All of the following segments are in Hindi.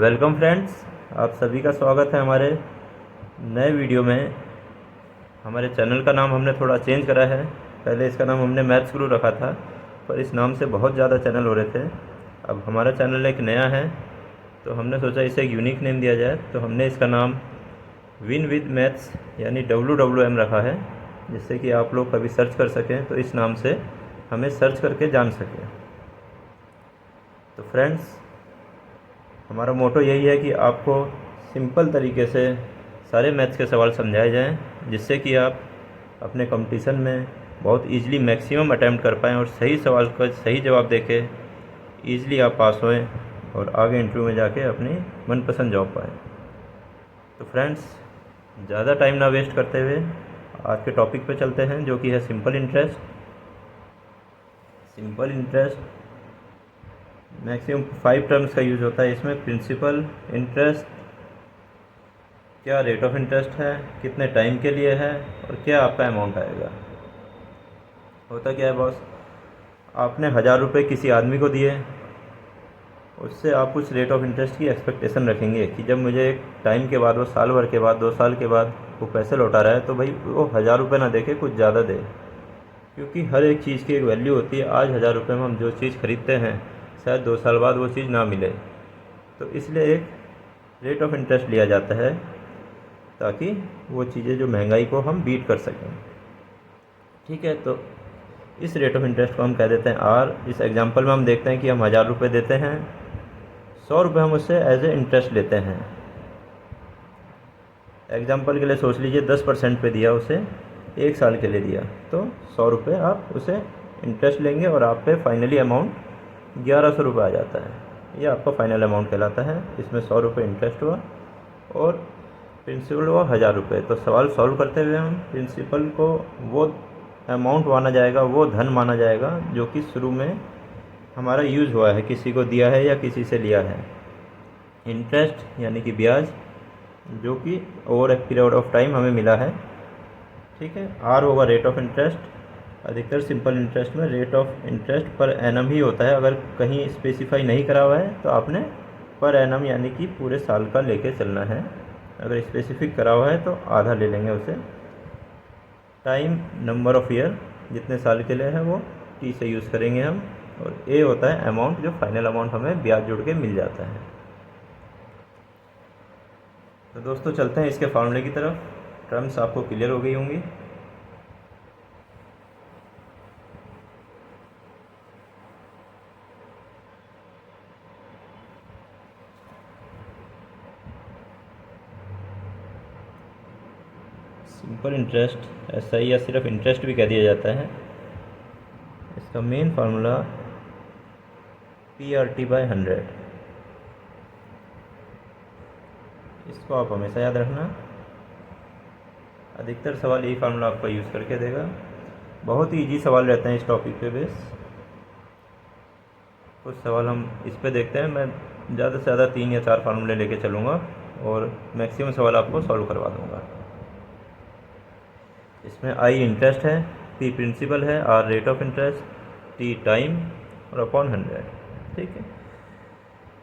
वेलकम फ्रेंड्स, आप सभी का स्वागत है हमारे नए वीडियो में। हमारे चैनल का नाम हमने थोड़ा चेंज करा है। पहले इसका नाम हमने मैथ्स गुरु रखा था, पर इस नाम से बहुत ज़्यादा चैनल हो रहे थे। अब हमारा चैनल एक नया है, तो हमने सोचा इसे एक यूनिक नेम दिया जाए। तो हमने इसका नाम विन विद मैथ्स यानी WWM रखा है, जिससे कि आप लोग कभी सर्च कर सकें तो इस नाम से हमें सर्च करके जान सकें। तो फ्रेंड्स, हमारा मोटो यही है कि आपको सिंपल तरीके से सारे मैथ्स के सवाल समझाए जाएं, जिससे कि आप अपने कंपटीशन में बहुत ईजिली मैक्सिमम अटैम्प्ट कर पाएँ और सही सवाल का सही जवाब देके ईजिली आप पास होएं और आगे इंटरव्यू में जाके अपनी मनपसंद जॉब पाएँ। तो फ्रेंड्स, ज़्यादा टाइम ना वेस्ट करते हुए आज के टॉपिक पे चलते हैं, जो कि है simple interest. Simple interest maximum 5 terms का यूज़ होता है इसमें। प्रिंसिपल, इंटरेस्ट, क्या रेट ऑफ इंटरेस्ट है, कितने टाइम के लिए है और क्या आपका अमाउंट आएगा। होता क्या है बॉस, आपने 1000 रुपये किसी आदमी को दिए, उससे आप कुछ रेट ऑफ इंटरेस्ट की एक्सपेक्टेशन रखेंगे कि जब मुझे एक टाइम के बाद, वो साल भर के बाद, 2 साल के बाद वो पैसे लौटा रहा है, तो भाई वो 1000 रुपये ना दे के कुछ ज़्यादा दे, क्योंकि हर एक चीज़ की एक वैल्यू होती है। आज 1000 रुपये में हम जो चीज़ खरीदते हैं, शायद 2 साल बाद वो चीज़ ना मिले। तो इसलिए एक रेट ऑफ इंटरेस्ट लिया जाता है, ताकि वो चीज़ें जो महंगाई को हम बीट कर सकें। ठीक है, तो इस रेट ऑफ इंटरेस्ट को हम कह देते हैं आर। इस एग्जांपल में हम देखते हैं कि हम 1000 रुपये देते हैं, 100 रुपये हम उससे एज ए इंटरेस्ट लेते हैं। एग्जांपल के लिए सोच लीजिए 10% पे दिया उसे, 1 साल के लिए दिया, तो 100 रुपये आप उसे इंटरेस्ट लेंगे और आप पे फाइनली अमाउंट 1100 रुपये आ जाता है। ये आपका फाइनल अमाउंट कहलाता है। इसमें 100 रुपये इंटरेस्ट हुआ और प्रिंसिपल हुआ 1000 रुपये। तो सवाल सॉल्व करते हुए हम प्रिंसिपल को वो अमाउंट माना जाएगा, वो धन माना जाएगा जो कि शुरू में हमारा यूज़ हुआ है, किसी को दिया है या किसी से लिया है। इंटरेस्ट यानी कि ब्याज, जो कि over a period of time हमें मिला है। ठीक है, आर होगा रेट ऑफ इंटरेस्ट। अधिकतर सिंपल इंटरेस्ट में rate of interest per annum ही होता है। अगर कहीं स्पेसिफाई नहीं करा हुआ है तो आपने पर एनम यानी कि पूरे साल का लेके चलना है। अगर स्पेसिफिक करा हुआ है तो आधा ले लेंगे उसे। टाइम, नंबर ऑफ़ ईयर, जितने साल के लिए है वो टी से यूज़ करेंगे हम। और ए होता है अमाउंट, जो फाइनल अमाउंट हमें ब्याज जुड़ के मिल जाता है। तो दोस्तों, चलते हैं इसके फार्मूले की तरफ। टर्म्स आपको क्लियर हो गई होंगी। सिंपल इंटरेस्ट ऐसा ही, या सिर्फ इंटरेस्ट भी कह दिया जाता है। इसका मेन फार्मूला PRT/100। इसको आप हमेशा याद रखना। अधिकतर सवाल यही फार्मूला आपका यूज़ करके देगा। बहुत ही ईजी सवाल रहते हैं इस टॉपिक पे बेस। कुछ सवाल हम इस पे देखते हैं। मैं ज़्यादा से ज़्यादा 3 या 4 फार्मूले लेके चलूँगा और मैक्सिमम सवाल आपको सॉल्व करवा दूँगा। इसमें I इंटरेस्ट है, P प्रिंसिपल है, R rate of interest, T time और अपॉन 100। ठीक है,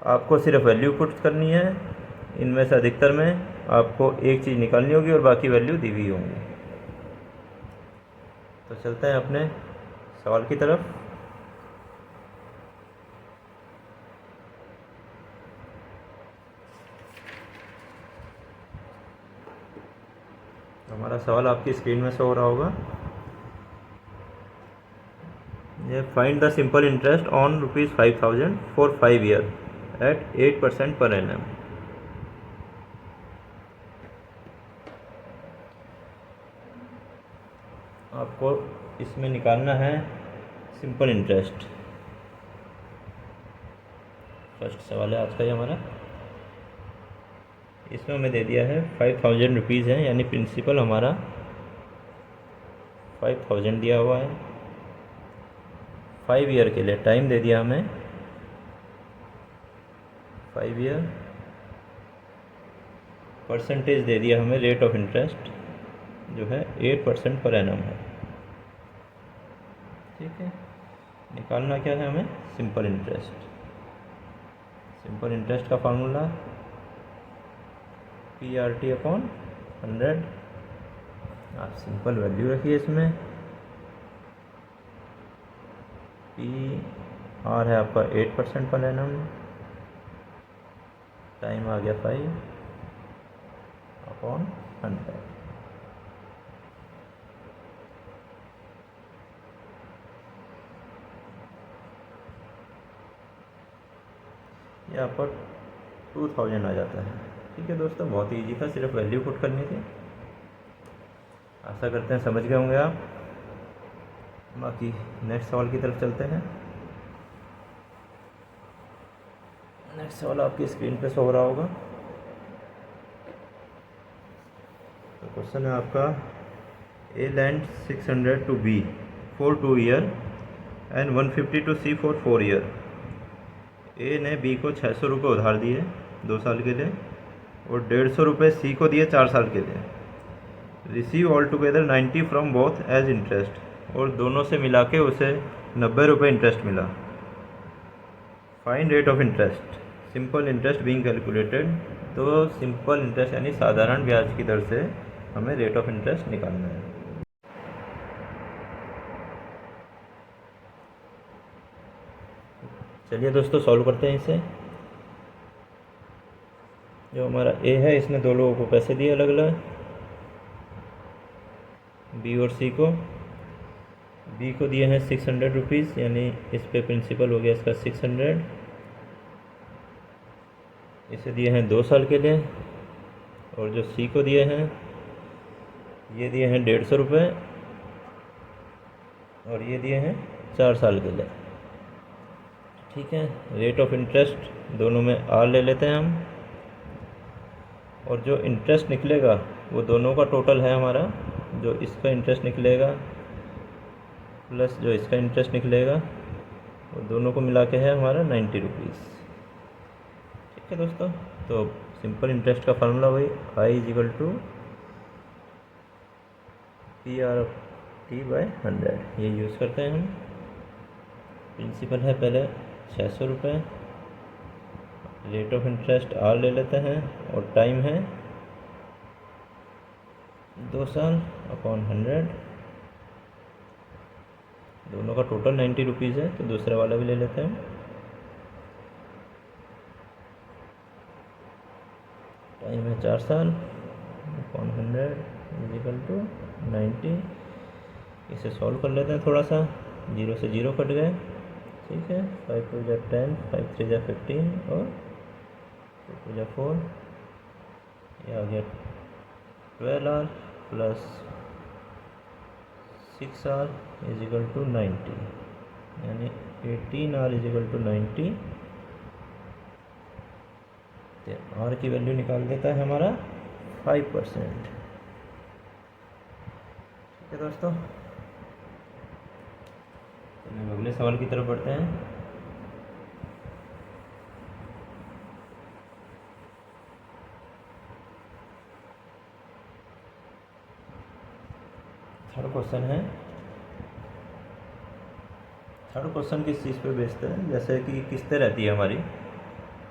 आपको सिर्फ वैल्यू पुट करनी है। इनमें से अधिकतर में आपको एक चीज़ निकालनी होगी और बाकी वैल्यू दी हुई होंगी। तो चलते हैं अपने सवाल की तरफ। हमारा सवाल आपकी स्क्रीन में शो हो रहा होगा। ये find the simple interest on ₹5000 for 5 year at 8% per annum. आपको इसमें निकालना है सिंपल इंटरेस्ट। फर्स्ट सवाल है आज का ये हमारा। इसमें हमें दे दिया है 5000 रुपीज़ है, यानी प्रिंसिपल हमारा 5000 दिया हुआ है। 5 ईयर के लिए टाइम दे दिया हमें 5 ईयर। परसेंटेज दे दिया हमें रेट ऑफ इंटरेस्ट, जो है 8% पर एनम है। ठीक है, निकालना क्या है हमें, सिंपल इंटरेस्ट। सिंपल इंटरेस्ट का फार्मूला PRT/100। आप सिंपल वैल्यू रखिए इसमें। PR है आपका 8% पर एनम, टाइम आ गया 5/100। ये आपका 2000 आ जाता है। ठीक है दोस्तों, बहुत ही ईजी था, सिर्फ वैल्यू पुट करनी थी। आशा करते हैं समझ गए होंगे आप। बाकी नेक्स्ट सवाल की तरफ चलते हैं। नेक्स्ट सवाल आपकी स्क्रीन पे शो हो रहा होगा। तो क्वेश्चन है आपका, A lent 600 to B for 2 year and 150 to C for 4 year। ए ने बी को 600 रुपये उधार दिए 2 साल के लिए और 150 रुपये सी को दिए 4 साल के लिए। Receive altogether 90 from both as interest, और दोनों से मिला के उसे 90 रुपये इंटरेस्ट मिला। Find rate of interest, simple interest being calculated. तो सिंपल इंटरेस्ट यानी साधारण ब्याज की दर से हमें रेट ऑफ इंटरेस्ट निकालना है। चलिए दोस्तों सॉल्व करते हैं इसे। जो हमारा ए है, इसने 2 लोगों को पैसे दिए अलग अलग, बी और सी को। बी को दिए हैं 600 रुपीज़, यानी इस पे प्रिंसिपल हो गया इसका 600। इसे दिए हैं 2 साल के लिए। और जो सी को दिए हैं, ये दिए हैं 150 रुपये और ये दिए हैं 4 साल के लिए। ठीक है, रेट ऑफ इंटरेस्ट दोनों में आर ले लेते हैं हम, और जो इंटरेस्ट निकलेगा वो दोनों का टोटल है हमारा। जो इसका इंटरेस्ट निकलेगा प्लस जो इसका इंटरेस्ट निकलेगा, वो दोनों को मिला के है हमारा 90 रुपीज़। ठीक है दोस्तों, तो सिंपल इंटरेस्ट का फार्मूला वही I = PRT/100 ये यूज़ करते हैं हम। प्रिंसिपल है पहले 600 रुपये, रेट ऑफ इंटरेस्ट आर ले लेते हैं, और टाइम है 2 साल अपॉन 100। दोनों का टोटल 90 रुपीज़ है, तो दूसरे वाला भी ले लेते हैं। टाइम है 4 साल अपॉन 100 = 90। इसे सॉल्व कर लेते हैं थोड़ा सा। 0 से 0 कट गए। ठीक है, 5 2 = 10, 5 3 = 15 और 2 2 = 4। ये आ गया 12R प्लस 6R = 90, यानी 18R = 90। आर की वैल्यू निकाल देता है हमारा 5%। ठीक है दोस्तों, चलिए अगले सवाल की तरफ बढ़ते हैं। थर्ड क्वेश्चन किस चीज़ पे बेस्ड है? जैसे कि किस्तें रहती है हमारी,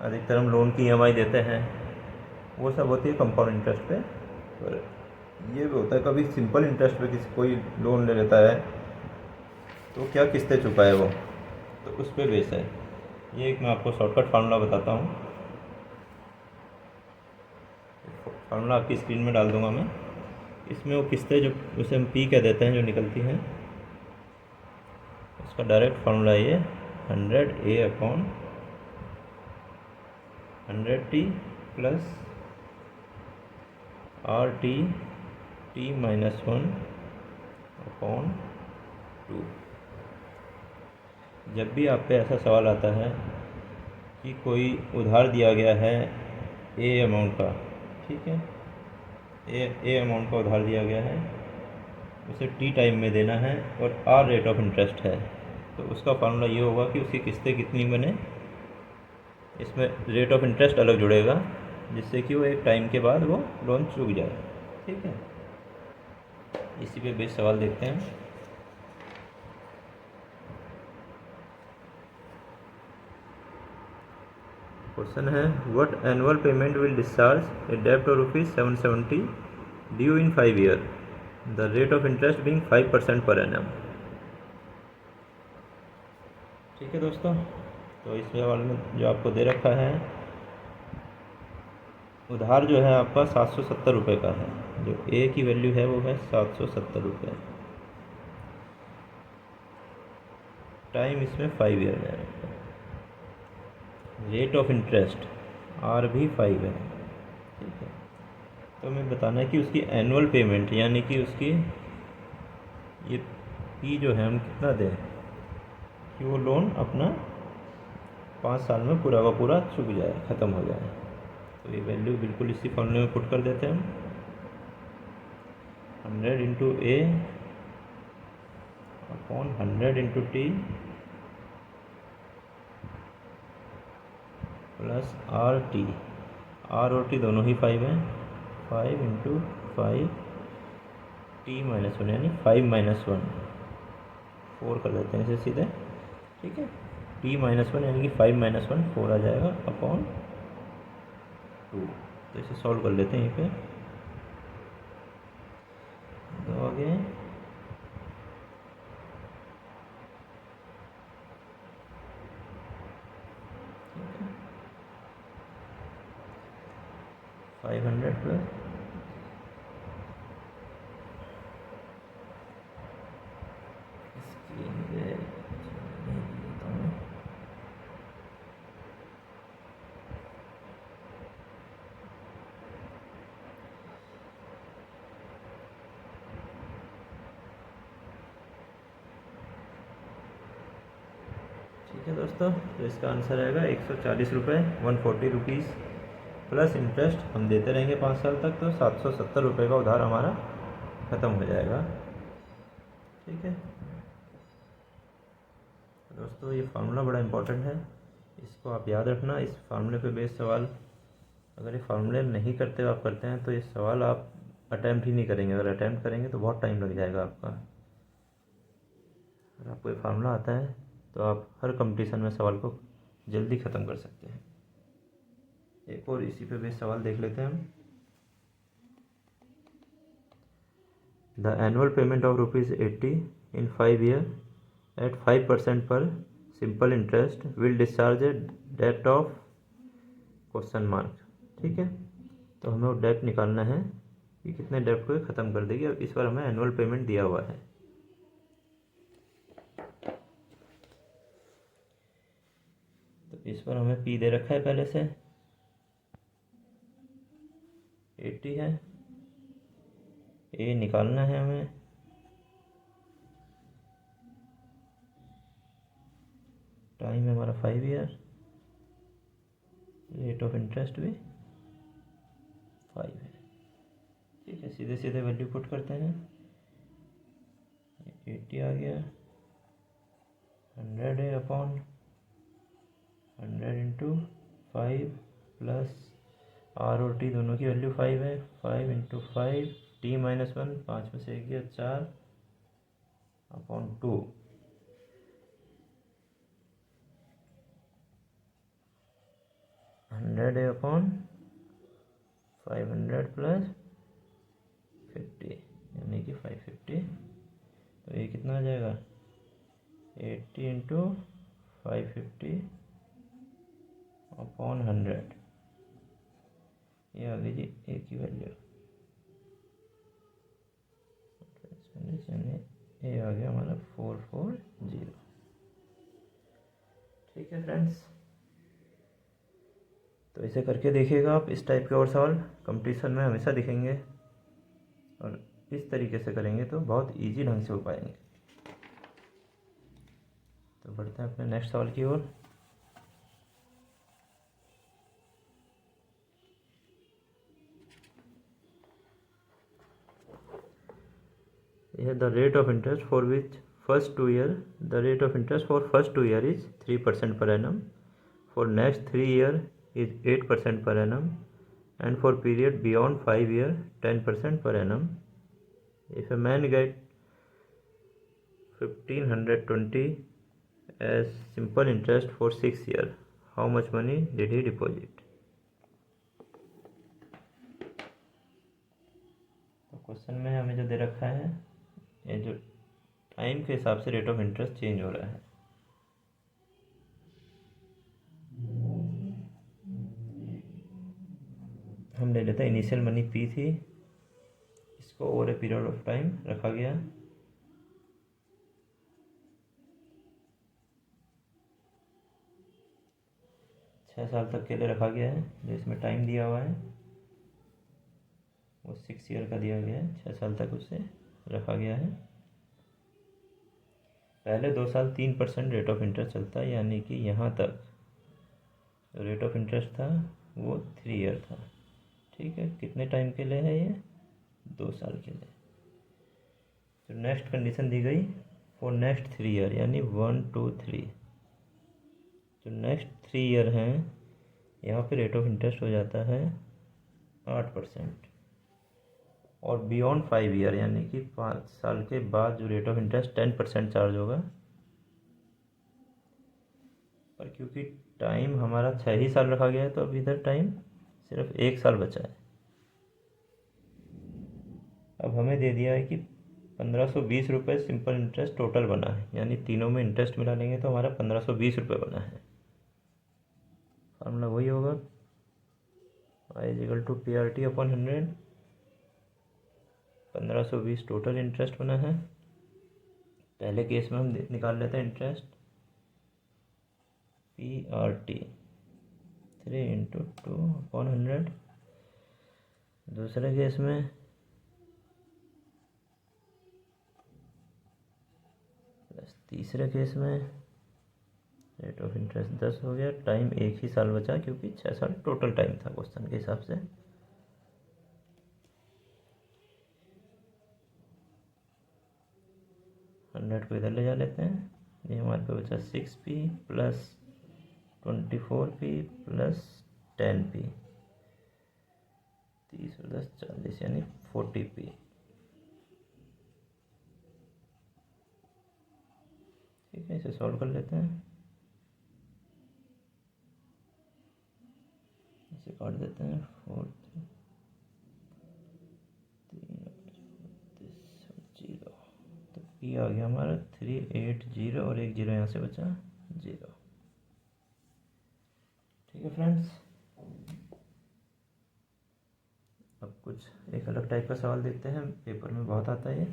अधिकतर हम लोन की EMI देते हैं, वो सब होती है कंपाउंड इंटरेस्ट पे। पर ये भी होता है कभी सिंपल इंटरेस्ट पे किसी कोई लोन ले लेता है तो क्या किस्तें चुकाए वो, तो उस पे बेस है। ये एक मैं आपको शॉर्टकट फार्मूला बताता हूँ। फार्मूला आपकी स्क्रीन में डाल दूँगा मैं। इसमें वो किस्तें जो उसे हम P कह देते हैं जो निकलती हैं, उसका डायरेक्ट फार्मूला ये 100A/100T प्लस RT(T-1)/2। जब भी आप पे ऐसा सवाल आता है कि कोई उधार दिया गया है A अमाउंट का, ठीक है, ए अमाउंट का उधार दिया गया है, उसे T टाइम में देना है और R रेट ऑफ इंटरेस्ट है, तो उसका फार्मूला ये होगा कि उसकी किस्तें कितनी बने। इसमें रेट ऑफ इंटरेस्ट अलग जुड़ेगा, जिससे कि वो एक टाइम के बाद वो लोन चूक जाए। ठीक है, इसी पे बेस सवाल देखते हैं। क्वेश्चन है what annual payment will discharge a डेब्ट of ₹770 due in 5 year, the rate of interest being 5% per annum. ठीक है दोस्तों, तो इस सवाल में जो आपको दे रखा है, उधार जो है आपका 770 रुपये का है। जो ए की वैल्यू है वो है 770 रुपये। टाइम इसमें 5 ईयर है। रेट ऑफ इंटरेस्ट आर भी 5 है। ठीक है, तो हमें बताना है कि उसकी एनुअल पेमेंट यानी कि उसकी ये पी जो है हम कितना दें कि वो लोन अपना 5 साल में पूरा का पूरा चुक जाए, ख़त्म हो जाए। तो ये वैल्यू बिल्कुल इसी फॉर्मूले में पुट कर देते हैं हम। 100 into A upon 100 into T plus R T. R और टी दोनों ही 5 हैं। 5 इंटू 5 टी माइनस 1 यानी 5 माइनस 1, 4 कर देते हैं इसे सीधे। ठीक है, टी माइनस 1 यानी कि 5 माइनस 1 4 आ जाएगा अपॉन 2। तो इसे सॉल्व कर लेते हैं यहीं पे। तो आगे 500 प्लस ठीक है दोस्तों, तो इसका आंसर आएगा 140 रुपये, 140 रुपीज़ प्लस इंटरेस्ट हम देते रहेंगे 5 साल तक, तो 770 रुपये का उधार हमारा ख़त्म हो जाएगा। ठीक है दोस्तों, ये फार्मूला बड़ा इंपॉर्टेंट है, इसको आप याद रखना। इस फार्मूले पे बेस्ड सवाल अगर ये फार्मूले नहीं करते हो आप करते हैं तो ये सवाल आप अटैम्प्ट ही नहीं करेंगे। अगर अटैम्प्ट करेंगे तो बहुत टाइम लग जाएगा आपका। अगर आपको ये फार्मूला आता है तो आप हर कंपटीशन में सवाल को जल्दी ख़त्म कर सकते हैं। एक और इसी पे बेस्ड सवाल देख लेते हैं हम। The annual payment of ₹80 in 5 year at 5% per simple interest will discharge a debt of question mark. ठीक है, तो हमें वो डेट निकालना है कि कितने डेट को ख़त्म कर देगी, और इस बार हमें एनुअल पेमेंट दिया हुआ है। तो इस पर हमें पी दे रखा है पहले से 80 है। ए निकालना है हमें, टाइम है हमारा 5 ईयर, रेट ऑफ इंटरेस्ट भी 5 है। ठीक है, सीधे सीधे वैल्यू पुट करते हैं। 80 आ गया, 100 है अपॉन 100 इंटू 5 प्लस आर और टी दोनों की वैल्यू 5 है। 5 इंटू 5 टी माइनस 1, 5 में से 1 गया 4 अपॉन 2। 100 है अपॉन 500 प्लस 50 यानी कि 550। तो ये कितना आ जाएगा 80 इंटू 550 अपॉन 100। ये आ गई जी ए की वैल्यू, ये आ गया हमारा 440। ठीक है फ्रेंड्स, तो इसे करके देखिएगा आप। इस टाइप के और सवाल कंपटीशन में हमेशा दिखेंगे, और इस तरीके से करेंगे तो बहुत इजी ढंग से हो पाएंगे। तो बढ़ते हैं अपने नेक्स्ट सवाल की ओर। यह the rate of interest for which first 2 year, the rate of interest for first 2 year is 3% per annum, for next 3 year is 8% per annum, and for period beyond 5 year 10% per annum. If a man get 1520 as simple interest for 6 year, how much money did he deposit. तो क्वेश्चन में हमें जो दे रखा है, ये जो टाइम के हिसाब से रेट ऑफ इंटरेस्ट चेंज हो रहा है। हम ले लेते हैं इनिशियल मनी पी थी, इसको over a period of time रखा गया। छः साल तक के लिए रखा गया है। जो इसमें टाइम दिया हुआ है वो 6 ईयर का दिया गया है, 6 साल तक उसे रखा गया है। पहले 2 साल 3% रेट ऑफ इंटरेस्ट चलता है, यानी कि यहाँ तक जो रेट ऑफ इंटरेस्ट था वो 3 ईयर था। ठीक है, कितने टाइम के लिए है ये? 2 साल के लिए। तो नेक्स्ट कंडीशन दी गई फॉर नेक्स्ट 3 ईयर, यानी 1 2 3। जो नेक्स्ट 3 ईयर हैं यहाँ पे रेट ऑफ इंटरेस्ट हो जाता है 8%। और बियॉन्ड 5 ईयर, यानी कि 5 साल के बाद जो रेट ऑफ इंटरेस्ट 10% चार्ज होगा। पर क्योंकि टाइम हमारा 6 ही साल रखा गया है, तो अब इधर टाइम सिर्फ 1 साल बचा है। अब हमें दे दिया है कि 1520 रुपये सिंपल इंटरेस्ट टोटल बना है, यानी तीनों में इंटरेस्ट मिला लेंगे तो हमारा 1520 रुपये बना है। फार्मूला वही होगा, I = PRT upon 100। 1520 total interest बना है। पहले केस में हम निकाल लेते हैं इंटरेस्ट PRT 3 × 2/100। दूसरे केस में तीसरे केस में रेट ऑफ इंटरेस्ट 10 हो गया। टाइम 1 ही साल बचा, क्योंकि 6 साल टोटल टाइम था क्वेश्चन के हिसाब से। हंड्रेड को इधर ले जा लेते हैं। ये हमारे पे बचा 6p plus 24p plus 10p, 30 और 10 40, यानी 40p। ठीक है, इसे सॉल्व कर लेते हैं। इसे काट देते हैं। 4 3 0। तो p आ गया हमारा 380 और एक 0 यहाँ से बचा 0। ठीक है फ्रेंड्स, अब कुछ एक अलग टाइप का सवाल देखते हैं, पेपर में बहुत आता है ये।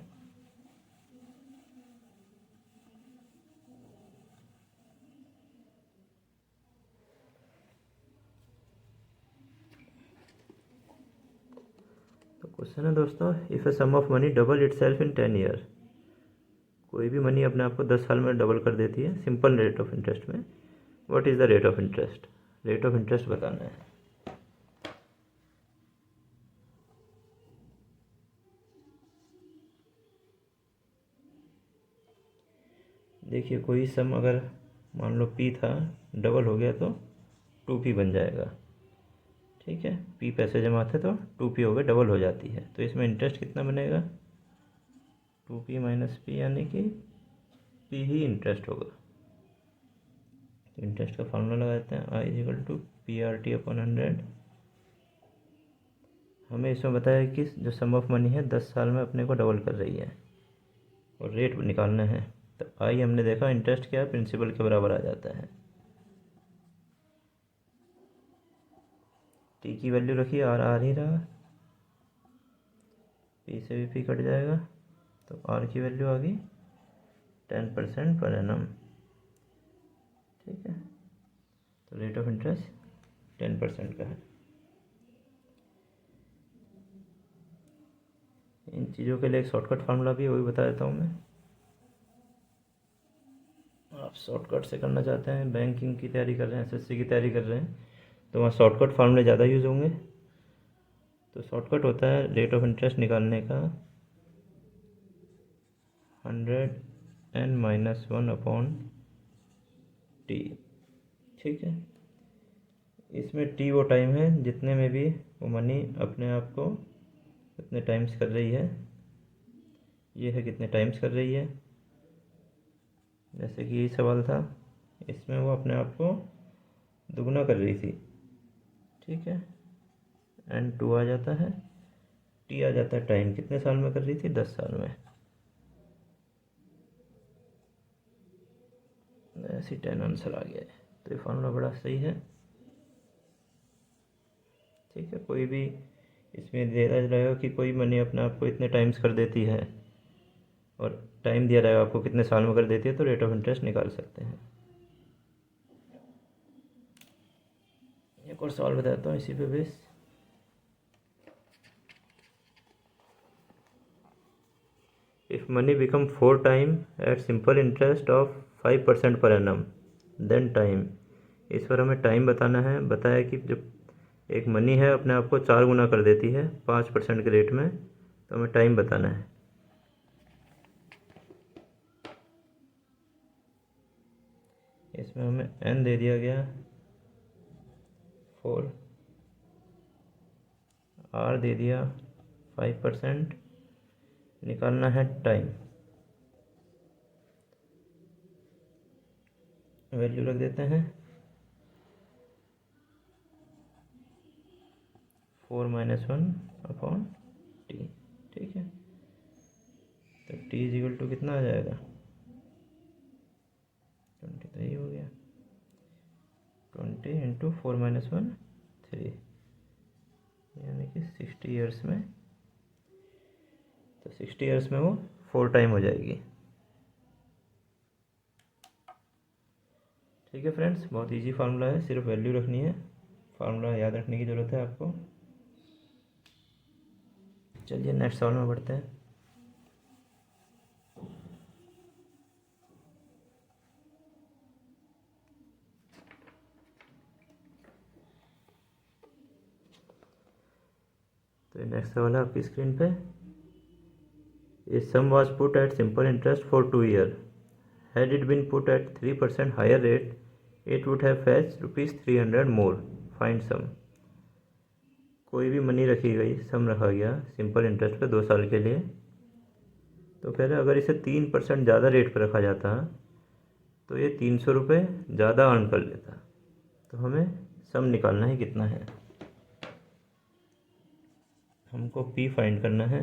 तो क्वेश्चन है दोस्तों, if a sum of money double it self in 10 year. कोई भी मनी अपने आप को 10 साल में डबल कर देती है सिंपल रेट ऑफ इंटरेस्ट में। What is the rate of interest? Rate of interest बताना है। देखिए, कोई सम अगर मान लो p था, डबल हो गया तो 2p बन जाएगा। ठीक है, p पैसे जमा थे तो 2p हो गए, डबल हो जाती है। तो इसमें इंटरेस्ट कितना बनेगा? 2p माइनस p, यानी कि p ही इंटरेस्ट होगा। तो इंटरेस्ट का फार्मूला लगाते हैं, I = PRT अपॉन 100। हमें इसमें बताया कि जो सम ऑफ मनी है 10 साल में अपने को डबल कर रही है और रेट निकालना है। तो आई हमने देखा इंटरेस्ट क्या है, प्रिंसिपल के बराबर आ जाता है। टी की वैल्यू रखिए, आर ही रहा, पी से भी पी कट जाएगा, तो आर की वैल्यू आ गई 10% पर एनम। ठीक है, तो रेट ऑफ इंटरेस्ट 10% का है। इन चीज़ों के लिए एक शॉर्टकट फार्मूला भी है, वो भी बता देता हूँ मैं। आप शॉर्टकट से करना चाहते हैं, बैंकिंग की तैयारी कर रहे हैं, एसएससी की तैयारी कर रहे हैं, तो वहाँ शॉर्टकट फार्मूले ज़्यादा यूज़ होंगे। तो शॉर्टकट होता है रेट ऑफ इंटरेस्ट निकालने का 100n - 1 t। ठीक है, इसमें t वो टाइम है जितने में भी वो मनी अपने आप को कितने टाइम्स कर रही है। ये है कितने टाइम्स कर रही है, जैसे कि ये सवाल था, इसमें वो अपने आप को दुगना कर रही थी, ठीक है। n2 आ जाता है, t आ जाता है टाइम, कितने साल में कर रही थी, 10 साल में। ऐसी 10 आंसर आ गया है। तो ये फार्मूला बड़ा सही है, ठीक है। कोई भी इसमें दे रहेगा कि कोई मनी अपने आप को इतने टाइम्स कर देती है और टाइम दिया रहेगा आपको कितने साल में कर देती है, तो रेट ऑफ इंटरेस्ट निकाल सकते हैं। एक और सवाल बताता हूँ इसी पे base. If money become 4 time at simple interest of 5% per annum then time. इस पर हमें टाइम बताना है। बताया कि जब एक मनी है अपने आप को 4 गुना कर देती है 5% के रेट में, तो हमें टाइम बताना है। इसमें हमें n दे दिया गया 4, r दे दिया 5%, निकालना है टाइम। वैल्यू रख देते हैं 4 - 1/t, ठीक है। तो t इजिकल टू कितना आ जाएगा, 20, तो ये हो गया 20 × 4 - 1 3, यानी कि 60 ईयर्स में। तो 60 ईयर्स में वो 4 टाइम हो जाएगी, ठीक है फ्रेंड्स। बहुत इजी फार्मूला है, सिर्फ वैल्यू रखनी है, फार्मूला याद रखने की ज़रूरत है आपको। चलिए नेक्स्ट सवाल में बढ़ते हैं। तो नेक्स्ट सवाल है आपकी स्क्रीन पे। A sum was put at simple interest for 2 year, had it been put at 3% higher rate it would have fetched ₹300 more, find sum. कोई भी मनी रखी गई, सम रखा गया सिंपल इंटरेस्ट पे 2 साल के लिए। तो कह रहे अगर इसे 3% ज़्यादा रेट पर रखा जाता तो ये 300 रुपये ज़्यादा अर्न कर लेता। तो हमें सम निकालना है कितना है, हमको p फाइंड करना है।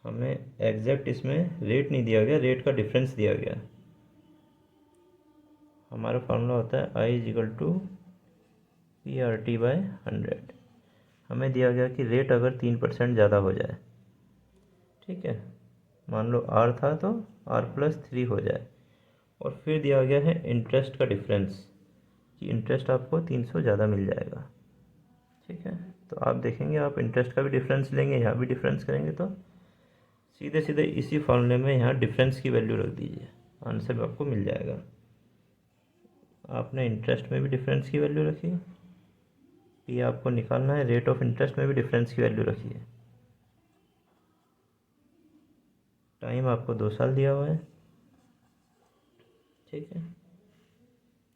हमें एग्जैक्ट इसमें रेट नहीं दिया गया, रेट का डिफरेंस दिया गया। हमारा फार्मूला होता है I = PRT/100। हमें दिया गया कि रेट अगर 3% ज़्यादा हो जाए, ठीक है, मान लो R था तो R+3 हो जाए, और फिर दिया गया है इंटरेस्ट का डिफरेंस कि इंटरेस्ट आपको 300 ज़्यादा मिल जाएगा, ठीक है। तो आप देखेंगे, आप इंटरेस्ट का भी डिफरेंस लेंगे, यहाँ भी डिफरेंस करेंगे, तो सीधे सीधे इसी फॉर्मूले में यहाँ डिफरेंस की वैल्यू रख दीजिए, आंसर आपको मिल जाएगा। आपने इंटरेस्ट में भी डिफरेंस की वैल्यू रखी, ये आपको निकालना है, रेट ऑफ इंटरेस्ट में भी डिफरेंस की वैल्यू रखी है। टाइम आपको 2 साल दिया हुआ है, ठीक है।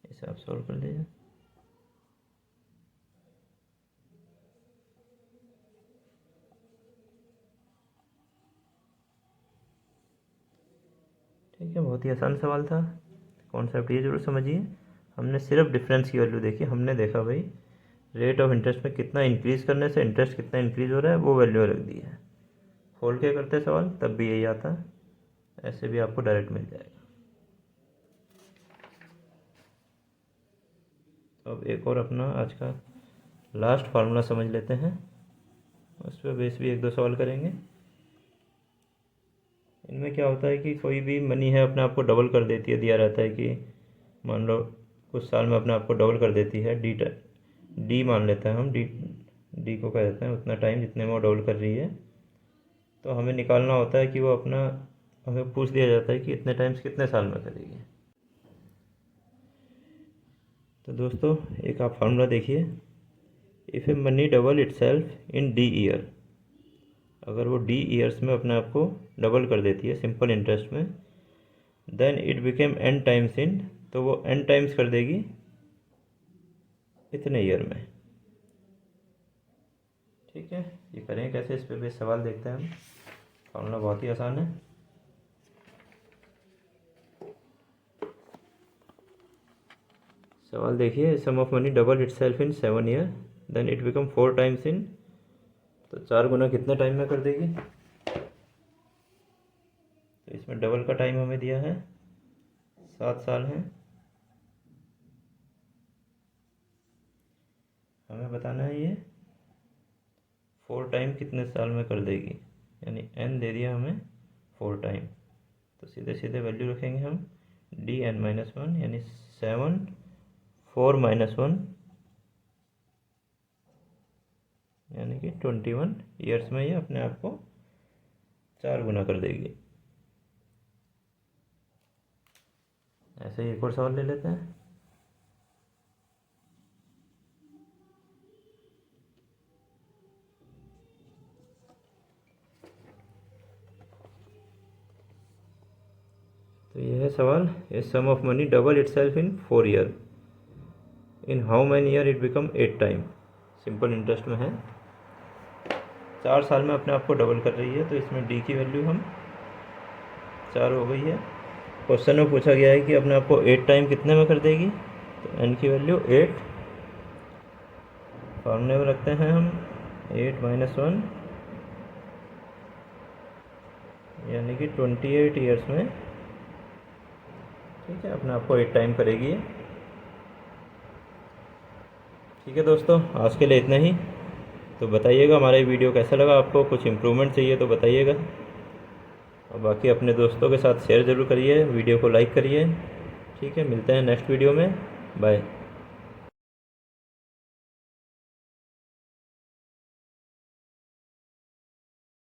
इसे आप सॉल्व कर लीजिए। ठीक है, बहुत ही आसान सवाल था। कॉन्सेप्ट ये जरूर समझिए, हमने सिर्फ डिफरेंस की वैल्यू देखी। हमने देखा भाई रेट ऑफ इंटरेस्ट में कितना इंक्रीज़ करने से इंटरेस्ट कितना इंक्रीज़ हो रहा है, वो वैल्यू रख दी है। खोल के करते सवाल तब भी यही आता, ऐसे भी आपको डायरेक्ट मिल जाएगा। तो अब एक और अपना आज का लास्ट फार्मूला समझ लेते हैं, उस पर बेस भी 1-2 सवाल करेंगे। इनमें क्या होता है कि कोई भी मनी है अपने आप को डबल कर देती है, दिया रहता है कि मान लो कुछ साल में अपने आप को डबल कर देती है, डी मान लेते हैं हम, डी को कह देते हैं उतना टाइम जितने में वो डबल कर रही है। तो हमें निकालना होता है कि वो अपना, हमें पूछ दिया जाता है कि इतने टाइम्स कितने साल में करेगी। तो दोस्तों एक आप फार्मूला देखिए, if a money double itself in D year, अगर वो डी ईयर्स में अपने आप को डबल कर देती है सिंपल इंटरेस्ट में, then it became n times in, तो वो n टाइम्स कर देगी इतने ईयर में, ठीक है। ये करें कैसे, इस पर भी सवाल देखते हैं हम। फार्मूला बहुत ही आसान है। सवाल देखिए, sum of money double it self in 7 year then it become 4 times in, तो 4 गुना कितने टाइम में कर देगी। तो इसमें डबल का टाइम हमें दिया है 7 साल है। हमें बताना है ये 4 टाइम कितने साल में कर देगी, यानी n दे दिया हमें 4 टाइम। तो सीधे सीधे वैल्यू रखेंगे हम dn-1 यानी 7 4 -1 यानी कि 21 ईयर्स में ये अपने आप को 4 गुना कर देगी। ऐसे ही एक और सवाल ले लेते हैं। तो यह है सवाल, a sum of money double it self in 4 year, in how many year it become 8 time. Simple interest में है, 4 साल में अपने आप को डबल कर रही है, तो इसमें डी की वैल्यू हम 4 हो गई है। क्वेश्चन में पूछा गया है कि अपने आप को 8 टाइम कितने में कर देगी, तो एन की वैल्यू 8 फॉर्मूले में रखते हैं हम 8 - 1 यानी कि 28 ईयर्स में, ठीक है, अपने आप को 8 टाइम करेगी ये। ठीक है दोस्तों, आज के लिए इतना ही। तो बताइएगा हमारा ये वीडियो कैसा लगा आपको, कुछ इम्प्रूवमेंट चाहिए तो बताइएगा, और बाकी अपने दोस्तों के साथ शेयर ज़रूर करिए, वीडियो को लाइक करिए। ठीक है, मिलते हैं नेक्स्ट वीडियो में, बाय।